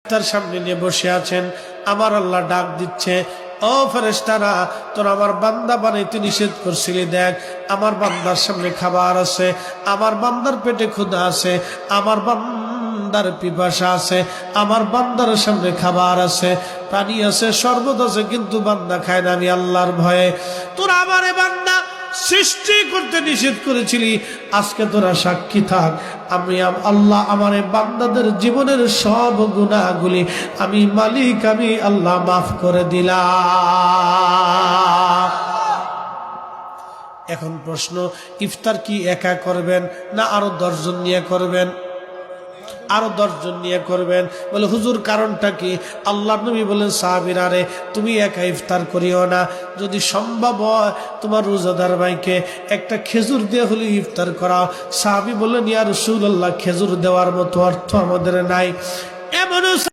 তার সামনে নিয়ে বসে আছেন। আমার আল্লাহ ডাক দিচ্ছে, ও ফেরেশতারা, তোর আমার বান্দা বানাইতে নিষেধ করছিলি, দেখ আমার বান্দার সামনে খাবার আছে, আমার বান্দার পেটে ক্ষুধা আছে, আমার বান্দার পিপাসা আছে, আমার বান্দার সামনে খাবার আছে, পানি আছে, শরবত আছে, কিন্তু বান্দা খায় না। আমি আল্লাহর ভয়ে তোরা আমারে বান্দা সৃষ্টি করতে নিষেধ করেছিলি, আজকে তোরা সাক্ষী থাক, আমি আল্লাহ আমার বান্দাদের জীবনের সব গুনাহগুলি আমি মালিক, আমি আল্লাহ মাফ করে দিলাম। এখন প্রশ্ন, ইফতার কি একা করবেন না আরো 10 জন নিয়ে করবেন? আরো 10 জন নিয়ে করবেন। বলে হুজুর কারণটা কি? আল্লাহর নবী বলেন, সাহাবীরা রে তুমি একা ইফতার করিও না, যদি সম্ভব হয় তোমার রোজাদার ভাইকে একটা খেজুর দিয়ে হলে ইফতার করাও। সাহাবী বললেন, ইয়া রাসূলুল্লাহ, খেজুর দেওয়ার মতো অর্থ আমাদের নাই। এমন